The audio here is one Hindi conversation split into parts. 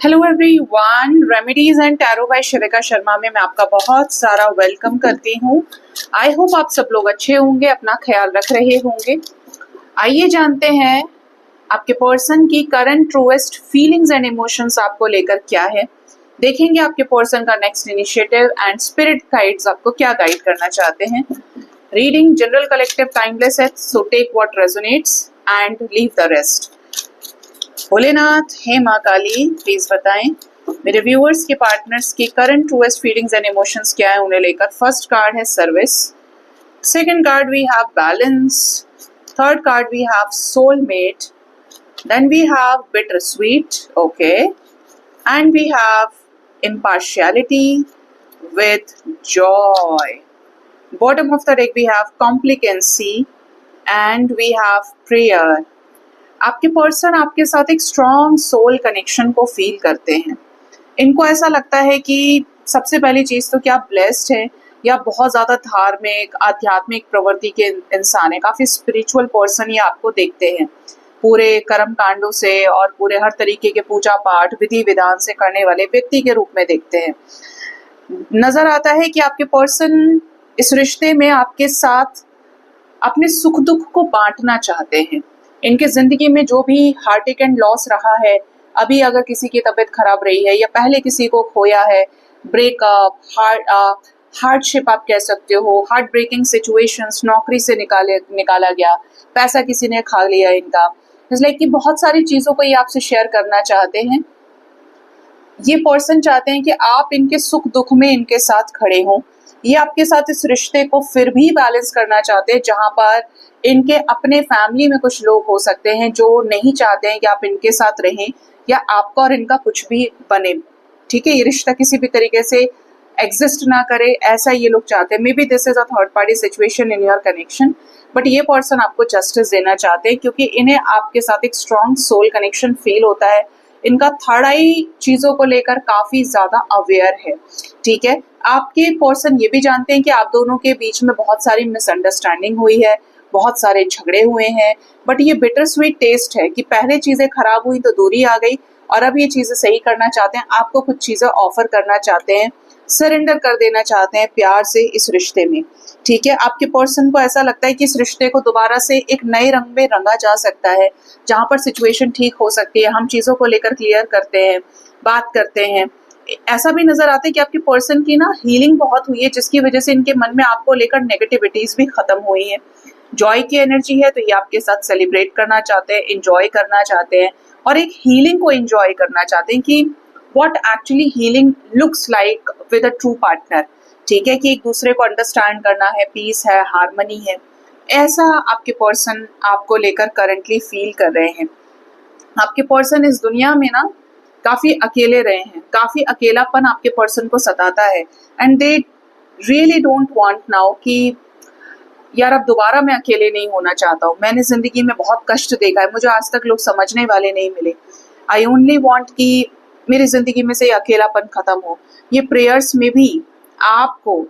Hello everyone, remedies and tarot by Shivika Sharma में मैं आपका बहुत सारा वेलकम करती हूँ। आई होप आप सब लोग अच्छे होंगे, अपना ख्याल रख रहे होंगे। आइए जानते हैं आपके पर्सन की current truest feelings and emotions आपको लेकर क्या है। देखेंगे आपके पर्सन का next initiative and spirit guides आपको क्या गाइड करना चाहते हैं। रीडिंग जनरल कलेक्टिव टाइमलेस है, so take what resonates and leave the rest. Bholenath, हे माँ काली, प्लीज बताएं मेरे व्यूअर्स के पार्टनर्स की current truest feelings and emotions क्या है उन्हें लेकर। फर्स्ट कार्ड है service, second card we have balance, third card we have soulmate, then we have bittersweet, okay, and we have impartiality with joy. Bottom of the deck we have complicancy and we have prayer. आपके पर्सन आपके साथ एक स्ट्रॉन्ग सोल कनेक्शन को फील करते हैं। इनको ऐसा लगता है कि सबसे पहली चीज तो क्या ब्लेस्ड है या बहुत ज्यादा धार्मिक आध्यात्मिक प्रवृत्ति के इंसान है। काफी स्पिरिचुअल पर्सन ये आपको देखते हैं, पूरे कर्म कांडों से और पूरे हर तरीके के पूजा पाठ विधि विधान से करने वाले व्यक्ति के रूप में देखते हैं। नजर आता है कि आपके पर्सन इस रिश्ते में आपके साथ अपने सुख दुख को बांटना चाहते हैं। इनके जिंदगी में जो भी हार्टेक एंड लॉस रहा है, अभी अगर किसी की तबीयत खराब रही है या पहले किसी को खोया है, ब्रेकअप, हार्डशिप आप कह सकते हो, हार्ट ब्रेकिंग सिचुएशंस, नौकरी से निकाला गया, पैसा किसी ने खा लिया इनका, इसलिए कि बहुत सारी चीजों को ये आपसे शेयर करना चाहते हैं। ये पर्सन चाहते हैं कि आप इनके सुख दुख में इनके साथ खड़े हों। ये आपके साथ इस रिश्ते को फिर भी बैलेंस करना चाहते हैं, जहां पर इनके अपने फैमिली में कुछ लोग हो सकते हैं जो नहीं चाहते हैं कि आप इनके साथ रहें या आपका और इनका कुछ भी बने। ठीक है, ये रिश्ता किसी भी तरीके से एग्जिस्ट ना करे, ऐसा ये लोग चाहते हैं। May be this is a third party situation in your connection, but ये पर्सन आपको जस्टिस देना चाहते हैं क्योंकि इन्हें आपके साथ एक स्ट्रॉन्ग सोल कनेक्शन फील होता है। इनका थर्ड आई चीजों को लेकर काफी ज्यादा अवेयर है। ठीक है, आपके पर्सन ये भी जानते हैं कि आप दोनों के बीच में बहुत सारी मिसअंडरस्टैंडिंग हुई है, बहुत सारे झगड़े हुए हैं, बट ये बिटर स्वीट टेस्ट है कि पहले चीजें खराब हुई तो दूरी आ गई और अब ये चीजें सही करना चाहते हैं, आपको कुछ चीजें ऑफर करना चाहते हैं, सरेंडर कर देना चाहते हैं प्यार से इस रिश्ते में। ठीक है, आपके पर्सन को ऐसा लगता है कि इस रिश्ते को दोबारा से एक नए रंग में रंगा जा सकता है, जहां पर सिचुएशन ठीक हो सकती है। हम चीजों को लेकर क्लियर करते हैं, बात करते हैं। ऐसा भी नजर आता है कि आपके पर्सन की ना हीलिंग बहुत हुई है, जिसकी वजह से इनके मन में आपको लेकर नेगेटिविटीज भी खत्म हुई है। जॉय की एनर्जी है, तो ये आपके साथ सेलिब्रेट करना चाहते हैं, इंजॉय करना चाहते हैं और एक हीलिंग को इंजॉय करना चाहते हैं कि what actually healing looks like with a true partner. ठीक है, कि एक दूसरे को अंडरस्टैंड करना है, पीस है, हार्मनी है। ऐसा आपके पर्सन आपको लेकर करंटली फील कर रहे हैं। आपके पर्सन इस दुनिया में ना काफी अकेले रहे हैं, काफी अकेलापन आपके पर्सन को सताता है and they really don't want now कि यार अब दोबारा मैं अकेले नहीं होना चाहता हूँ। मैंने जिंदगी में बहुत कष्ट देखा है, मुझे आज तक लोग समझने वाले नहीं मिले। आई ओनली वांट कि मेरी जिंदगी में से अकेलापन खत्म हो। ये प्रेयर्स में भी आपको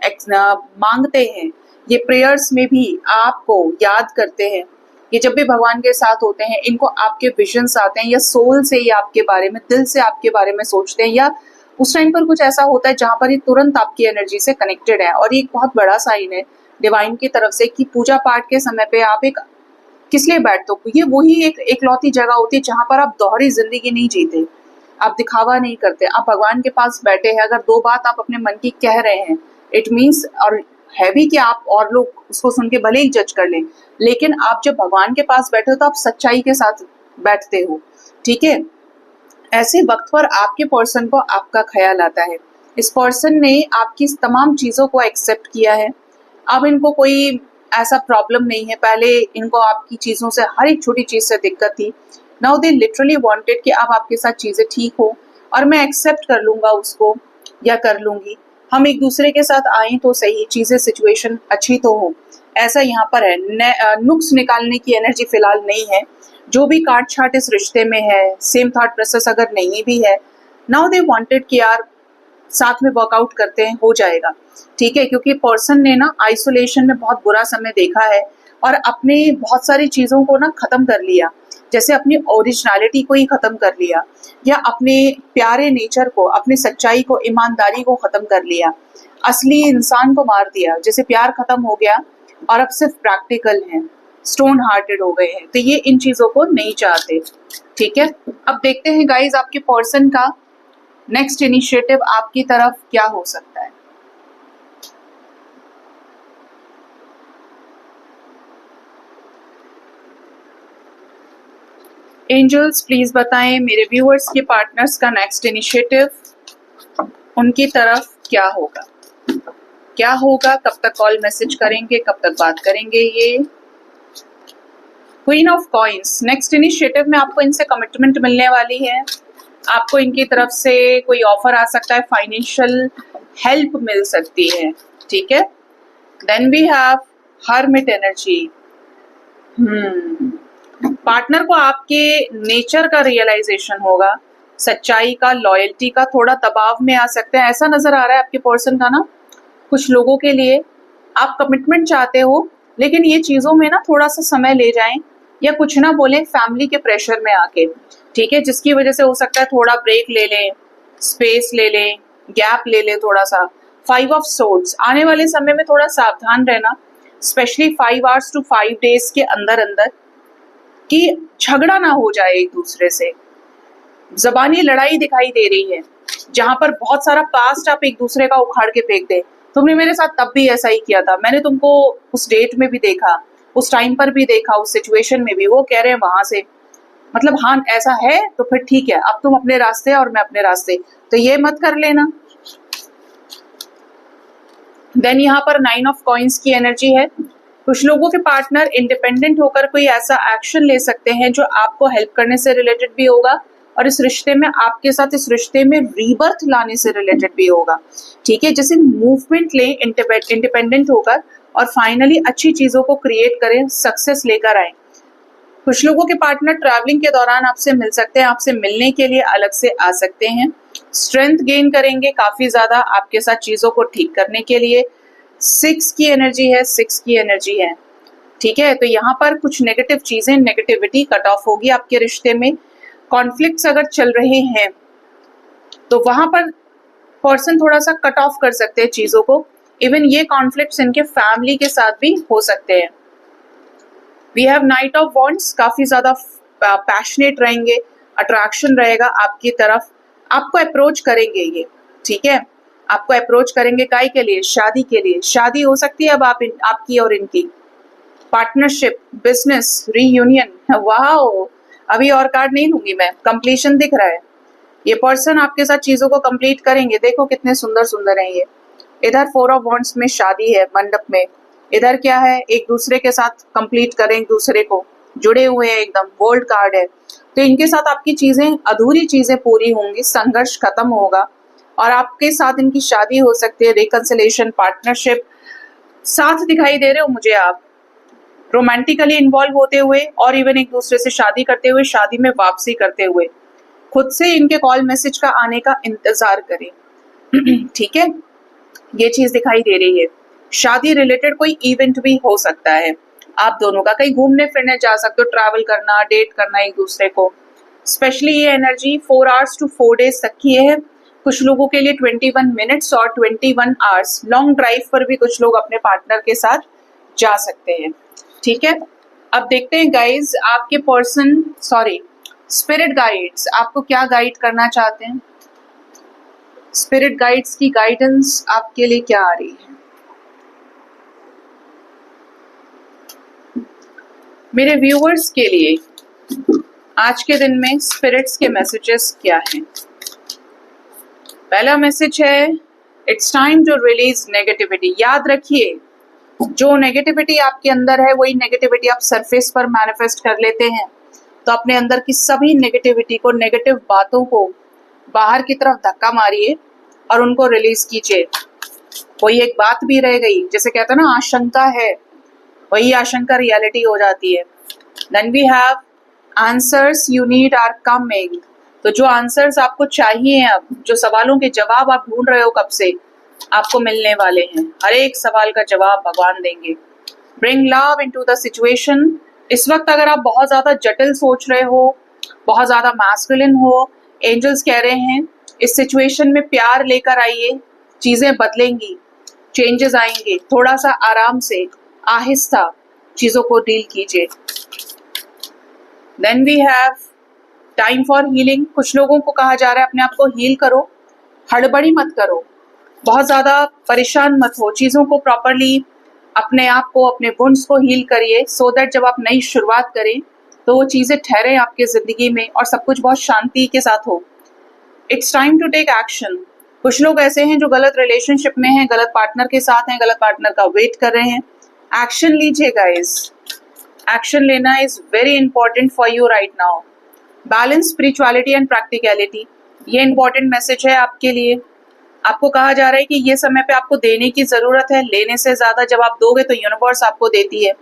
मांगते हैं, ये प्रेयर्स में भी आपको याद करते हैं। ये जब भी भगवान के साथ होते हैं, इनको आपके विजन्स आते हैं या सोल से ये आपके बारे में, दिल से आपके बारे में सोचते हैं, या उस टाइम पर कुछ ऐसा होता है जहां पर ये तुरंत आपकी एनर्जी से कनेक्टेड है। और ये एक बहुत बड़ा साइन है डिवाइन की तरफ से कि पूजा पाठ के समय पे आप एक किस लिए बैठते हो। ये वही एक एकलौती जगह होती है जहां पर आप दोहरी जिंदगी नहीं जीते, आप दिखावा नहीं करते, आप भगवान के पास बैठे हैं। अगर दो बात आप अपने मन की कह रहे हैं, इट मीन्स और है भी कि आप और लोग उसको सुन के भले ही जज कर लें, लेकिन आप जब भगवान के पास बैठे हो तो आप सच्चाई के साथ बैठते हो। ठीक है, ऐसे वक्त पर आपके पर्सन को आपका ख्याल आता है। इस पर्सन ने आपकी तमाम चीजों को एक्सेप्ट किया है। अब इनको कोई ऐसा प्रॉब्लम नहीं है, पहले इनको आपकी चीजों से, हर एक छोटी चीज से दिक्कत थी। नाउ दे लिटरली वांटेड कि अब आपके साथ चीजें ठीक हो और मैं एक्सेप्ट कर लूंगा उसको या कर लूंगी। हम एक दूसरे के साथ आए तो सही, चीजें सिचुएशन अच्छी तो हो, ऐसा यहाँ पर है। नुक्स निकालने की एनर्जी फिलहाल नहीं है। जो भी काट छाट इस रिश्ते में है, सेम थॉट प्रोसेस अगर नहीं भी है, नाउ दे वांटेड कि यार साथ में वर्कआउट करते हैं, हो जाएगा। ठीक है, क्योंकि पर्सन ने ना आइसोलेशन में बहुत बुरा समय देखा है और अपने बहुत सारी चीजों को ना खत्म कर लिया। जैसे अपनी ओरिजिनलिटी को ही खत्म कर लिया, या अपने प्यारे नेचर को, अपनी सच्चाई को, ईमानदारी को खत्म कर लिया, असली इंसान को मार दिया, जैसे प्यार खत्म हो गया और अब सिर्फ प्रैक्टिकल हैं, स्टोन हार्टेड हो गए हैं। तो ये इन चीजों को नहीं चाहते। ठीक है, अब देखते हैं गाइज आपके पर्सन का नेक्स्ट इनिशिएटिव आपकी तरफ क्या हो सकता है। एंजल्स प्लीज बताएं मेरे व्यूअर्स के पार्टनर्स का नेक्स्ट इनिशिएटिव उनकी तरफ क्या होगा, क्या होगा, कब तक कॉल मैसेज करेंगे, कब तक बात करेंगे। ये queen of coins, next initiative में आपको इनसे कमिटमेंट मिलने वाली है, आपको इनकी तरफ से कोई ऑफर आ सकता है, फाइनेंशियल हेल्प मिल सकती है। ठीक है, then we have hermit energy. Partner को आपके नेचर का रियलाइजेशन होगा, सच्चाई का, लॉयल्टी का, थोड़ा दबाव में आ सकते हैं, ऐसा नजर आ रहा है आपके पर्सन का ना। कुछ लोगों के लिए आप कमिटमेंट चाहते हो, लेकिन ये चीजों में ना थोड़ा सा समय ले जाएं या कुछ ना बोलें फैमिली के प्रेशर में आके। ठीक है, जिसकी वजह से हो सकता है थोड़ा ब्रेक ले लें, स्पेस ले लें, गैप ले लें थोड़ा सा। 5 ऑफ सोर्ड्स, आने वाले समय में थोड़ा सावधान रहना, स्पेशली 5 आवर्स टू 5 डेज के अंदर अंदर, कि झगड़ा ना हो जाए एक दूसरे से। जबानी लड़ाई दिखाई दे रही है, जहां पर बहुत सारा पास्ट आप एक दूसरे का उखाड़ के फेंक दे। तुमने मेरे साथ तब भी ऐसा ही किया था, मैंने तुमको उस डेट में भी देखा, उस टाइम पर भी देखा, उस सिचुएशन में भी, वो कह रहे हैं वहां से, मतलब हाँ ऐसा है तो फिर ठीक है, अब तुम अपने रास्ते और मैं अपने रास्ते, तो ये मत कर लेना। देन यहाँ पर 9 ऑफ कॉइंस की एनर्जी है। कुछ लोगों के पार्टनर इंडिपेंडेंट होकर कोई ऐसा एक्शन ले सकते हैं जो आपको हेल्प करने से रिलेटेड भी होगा, और इस रिश्ते में आपके साथ, इस रिश्ते में रीबर्थ लाने से रिलेटेड भी होगा। ठीक है, जैसे मूवमेंट ले इंडिपेंडेंट होकर और फाइनली अच्छी चीजों को क्रिएट करें, सक्सेस लेकर आए। कुछ लोगों के पार्टनर ट्रैवलिंग के दौरान आपसे मिल सकते हैं, आपसे मिलने के लिए अलग से आ सकते हैं, स्ट्रेंथ गेन करेंगे काफी ज्यादा आपके साथ चीजों को ठीक करने के लिए। 6 की एनर्जी है, 6 की एनर्जी है। ठीक है, तो यहाँ पर कुछ नेगेटिव चीजें, नेगेटिविटी कट ऑफ होगी आपके रिश्ते में। कॉन्फ्लिक्ट्स अगर चल रहे हैं तो वहां पर पर्सन थोड़ा सा कट ऑफ कर सकते हैं चीजों को। इवन ये कॉन्फ्लिक्ट्स इनके फैमिली के साथ भी हो सकते हैं। We have knight of wands, काफी ज्यादा पैशनेट रहेंगे, अट्रैक्शन रहेगा आपकी तरफ, आपको अप्रोच करेंगे ये। ठीक है, आपको अप्रोच करेंगे काय के लिए, शादी के लिए। शादी हो सकती है अब आपकी और इनकी, पार्टनरशिप, बिजनेस, रीयूनियन। वाह, अभी और कार्ड नहीं लूंगी मैं, कंप्लीशन दिख रहा है। ये पर्सन आपके साथ चीजों को कंप्लीट करेंगे, देखो कितने सुंदर सुंदर हैं ये। इधर 4 ऑफ वॉन्ड्स में शादी है मंडप में, इधर क्या है, एक दूसरे के साथ कंप्लीट करें, एक दूसरे को जुड़े हुए हैं एकदम, गोल्ड कार्ड है। तो इनके साथ आपकी चीजें, अधूरी चीजें पूरी होंगी, संघर्ष खत्म होगा और आपके साथ इनकी शादी हो सकती है। रिकंसिलेशन, पार्टनरशिप, साथ दिखाई दे रहे हो मुझे आप, रोमांटिकली इन्वॉल्व होते हुए और इवन एक दूसरे से शादी करते हुए, शादी में वापसी करते हुए। खुद से इनके कॉल मैसेज का आने का इंतजार करें। ठीक है, ये चीज दिखाई दे रही है। शादी रिलेटेड कोई इवेंट भी हो सकता है आप दोनों का, कहीं घूमने फिरने जा सकते हो, ट्रैवल करना, डेट करना एक दूसरे को। स्पेशली ये एनर्जी 4 आवर्स टू 4 डेज तक की है। कुछ लोगों के लिए 21 मिनट्स और 21 आवर्स। लॉन्ग ड्राइव पर भी कुछ लोग अपने पार्टनर के साथ जा सकते हैं। ठीक है, अब देखते हैं गाइज आपके पर्सन, सॉरी स्पिरिट गाइड्स आपको क्या गाइड करना चाहते हैं। स्पिरिट गाइड्स की गाइडेंस आपके लिए क्या आ रही है। मेरे व्यूअर्स के लिए आज के दिन में स्पिरिट्स के मैसेजेस क्या हैं। पहला मैसेज है, it's time to release negativity. याद रखिए, जो नेगेटिविटी आपके अंदर है वही नेगेटिविटी आप सरफेस पर मैनिफेस्ट कर लेते हैं। तो अपने अंदर की सभी नेगेटिविटी को, नेगेटिव बातों को बाहर की तरफ धक्का मारिए और उनको रिलीज कीजिए। कोई एक बात भी रह गई, जैसे कहते हैं ना आशंका है, वही आशंका रियलिटी हो जाती है। Then we have answers you need are coming. तो जो आंसर्स आपको चाहिए, अब जो सवालों के जवाब आप ढूंढ रहे हो कब से, आपको मिलने वाले हैं। हर एक सवाल का जवाब भगवान देंगे। Bring love into the situation, इस वक्त अगर आप बहुत ज्यादा जटिल सोच रहे हो, बहुत ज्यादा मैस्कुलिन हो, एंजल्स कह रहे हैं इस सिचुएशन में प्यार लेकर आइए, चीजें बदलेंगी, चेंजेस आएंगे, थोड़ा सा आराम से आहिस्ता चीजों को डील कीजिए। Then we have time for healing. कुछ लोगों को कहा जा रहा है अपने आप को हील करो, हड़बड़ी मत करो, बहुत ज्यादा परेशान मत हो, चीजों को प्रॉपरली अपने आप को, अपने वुंड्स को हील करिए, सो दैट जब आप नई शुरुआत करें तो वो चीजें ठहरे आपके जिंदगी में और सब कुछ बहुत शांति के साथ हो। It's time to take action. कुछ लोग ऐसे हैं जो गलत रिलेशनशिप में हैं, गलत पार्टनर के साथ हैं, गलत पार्टनर का वेट कर रहे हैं। एक्शन लीजिए गाइस, एक्शन लेना is very important for you right now. Balance spirituality and practicality, ये इंपॉर्टेंट मैसेज है आपके लिए। आपको कहा जा रहा है कि ये समय पे आपको देने की जरूरत है, लेने से ज्यादा जब आप दोगे तो यूनिवर्स आपको देती है,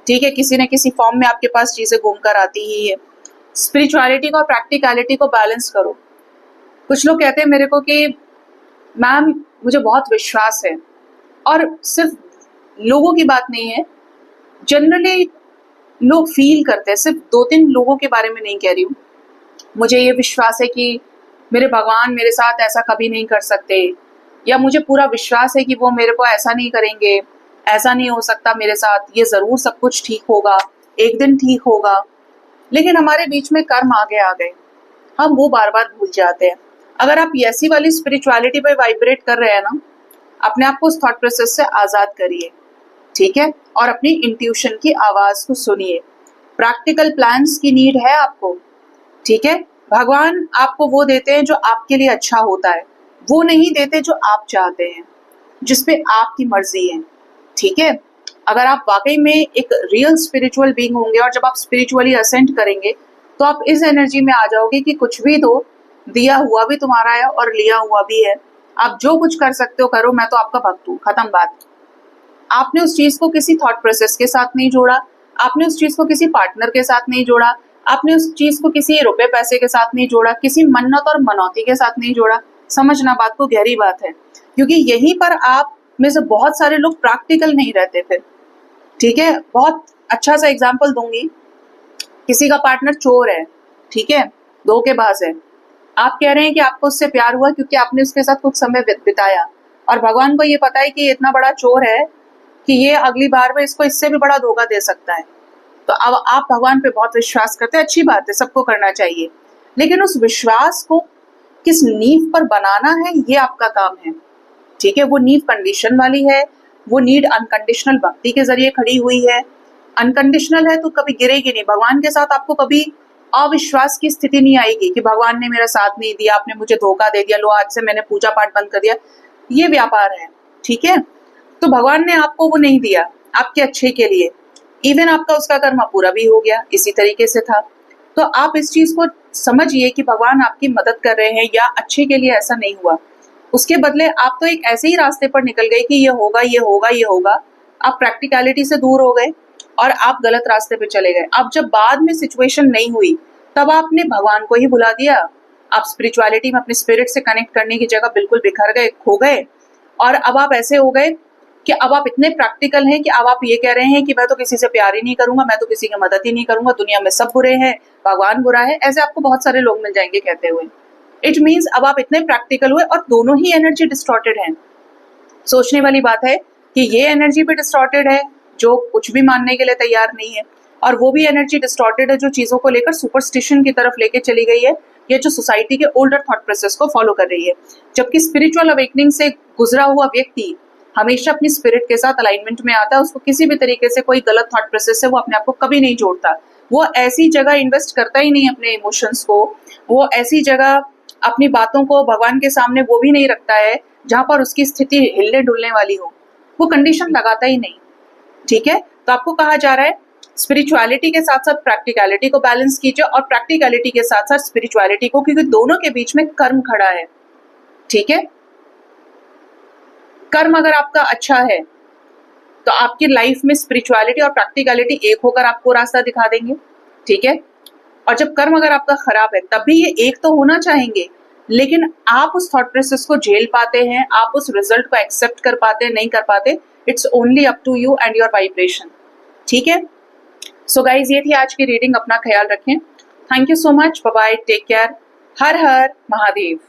ठीक है, किसी न किसी फॉर्म में आपके पास चीजें घूम कर आती ही है। स्पिरिचुअलिटी को और प्रैक्टिकलिटी को बैलेंस करो। कुछ लोग कहते हैं मेरे को कि मैम मुझे बहुत विश्वास है, और सिर्फ लोगों की बात नहीं है, जनरली लोग फील करते हैं, सिर्फ 2-3 लोगों के बारे में नहीं कह रही हूँ। मुझे ये विश्वास है कि मेरे भगवान मेरे साथ ऐसा कभी नहीं कर सकते, या मुझे पूरा विश्वास है कि वो मेरे को ऐसा नहीं करेंगे, ऐसा नहीं हो सकता मेरे साथ, ये जरूर सब कुछ ठीक होगा, एक दिन ठीक होगा। लेकिन हमारे बीच में कर्म आगे आ गए, हम वो बार बार भूल जाते हैं। अगर आप ऐसी वाली स्पिरिचुअलिटी पे वाइब्रेट कर रहे हैं ना, अपने आप को उस थॉट प्रोसेस से आजाद करिए, ठीक है, और अपनी इंट्यूशन की आवाज को सुनिए। प्रैक्टिकल प्लान्स की नीड है आपको, ठीक है। भगवान आपको वो देते हैं जो आपके लिए अच्छा होता है, वो नहीं देते जो आप चाहते हैं, जिसपे आपकी मर्जी है, ठीक है। अगर आप वाकई में एक रियल स्पिरिचुअल बीइंग होंगे और जब आप स्पिरिचुअली असेंड करेंगे तो आप इस एनर्जी में आ जाओगे कि कुछ भी दो, दिया हुआ भी तुम्हारा है और लिया हुआ भी है, आप जो कुछ कर सकते हो करो, मैं तो आपका भक्त हूँ, खत्म बात। आपने उस चीज को किसी थॉट प्रोसेस के साथ नहीं जोड़ा, आपने उस चीज को किसी पार्टनर के साथ नहीं जोड़ा, आपने उस चीज को किसी रुपए पैसे के साथ नहीं जोड़ा, किसी मन्नत और मनौती के साथ नहीं जोड़ा। समझना बात को, गहरी बात है, क्योंकि यहीं पर आप में से बहुत सारे लोग प्रैक्टिकल नहीं रहते फिर, ठीक है। बहुत अच्छा सा एग्जाम्पल दूंगी, किसी का पार्टनर चोर है, ठीक है, धोखेबाज है, आप कह रहे हैं कि आपको उससे प्यार हुआ क्योंकि आपने उसके साथ कुछ समय बिताया, और भगवान को ये पता है कि ये इतना बड़ा चोर है कि ये अगली बार में इसको इससे भी बड़ा धोखा दे सकता है। तो अब आप भगवान पे बहुत विश्वास करते हैं, अच्छी बात है, सबको करना चाहिए, लेकिन उस विश्वास को किस नींव पर बनाना है ये आपका काम है, ठीक है। वो नींव कंडीशन वाली है, वो नीड अनकंडीशनल भक्ति के जरिए खड़ी हुई है। अनकंडीशनल है तो कभी गिरेगी नहीं, भगवान के साथ आपको कभी अविश्वास की स्थिति नहीं आएगी कि भगवान ने मेरा साथ नहीं दिया, आपने मुझे धोखा दे दिया, लो आज से मैंने पूजा पाठ बंद कर दिया। ये व्यापार है, ठीक है। तो भगवान ने आपको वो नहीं दिया आपके अच्छे के लिए, इवन आपका उसका कर्म पूरा भी हो गया, इसी तरीके से था। तो आप इस चीज को समझिए कि भगवान आपकी मदद कर रहे हैं या अच्छे के लिए ऐसा नहीं हुआ, उसके बदले आप तो एक ऐसे ही रास्ते पर निकल गए कि ये होगा ये होगा ये होगा, आप प्रैक्टिकलिटी से दूर हो गए और आप गलत रास्ते पे चले गए। अब जब बाद में सिचुएशन नहीं हुई तब आपने भगवान को ही भुला दिया, आप स्पिरिचुअलिटी में अपने स्पिरिट से कनेक्ट करने की जगह बिल्कुल बिखर गए, खो गए, और अब आप ऐसे हो गए कि अब आप इतने प्रैक्टिकल हैं कि अब आप ये कह रहे हैं कि मैं तो किसी से प्यार ही नहीं करूंगा, मैं तो किसी की मदद ही नहीं करूंगा, दुनिया में सब बुरे हैं, भगवान बुरा है। ऐसे आपको बहुत सारे लोग मिल जाएंगे कहते हुए। इट मीन्स अब आप इतने प्रैक्टिकल हुए और दोनों ही एनर्जी डिस्टॉर्टेड है। सोचने वाली बात है कि ये एनर्जी भी डिस्टॉर्टेड है जो कुछ भी मानने के लिए तैयार नहीं है, और वो भी एनर्जी डिस्टॉर्टेड है जो चीजों को लेकर सुपरस्टिशन की तरफ लेके चली गई है, या जो सोसाइटी के ओल्डर थॉट प्रोसेस को फॉलो कर रही है। जबकि स्पिरिचुअल अवेकनिंग से गुजरा हुआ व्यक्ति हमेशा अपनी स्पिरिट के साथ अलाइनमेंट में आता है, उसको किसी भी तरीके से कोई गलत थॉट प्रोसेस से वो अपने आप को कभी नहीं जोड़ता, वो ऐसी जगह इन्वेस्ट करता ही नहीं अपने इमोशंस को, वो ऐसी जगह अपनी बातों को भगवान के सामने वो भी नहीं रखता है जहां पर उसकी स्थिति हिलने डुलने वाली हो, वो कंडीशन लगाता ही नहीं, ठीक है। तो आपको कहा जा रहा है स्पिरिचुअलिटी के साथ साथ प्रैक्टिकलिटी को बैलेंस कीजिए, और प्रैक्टिकलिटी के साथ साथ स्पिरिचुअलिटी को, क्योंकि दोनों के बीच में कर्म खड़ा है, ठीक है। कर्म अगर आपका अच्छा है तो आपकी लाइफ में स्पिरिचुअलिटी और प्रैक्टिकलिटी एक होकर आपको रास्ता दिखा देंगे, ठीक है। और जब कर्म अगर आपका खराब है तब भी ये एक तो होना चाहेंगे, लेकिन आप उस थॉट प्रोसेस को झेल पाते हैं, आप उस रिजल्ट को एक्सेप्ट कर पाते हैं, नहीं कर पाते, it's only up to you and your vibration, ठीक है। सो गाइज ये थी आज की रीडिंग। अपना ख्याल रखें। Thank you so much. Bye bye, take care. हर हर महादेव।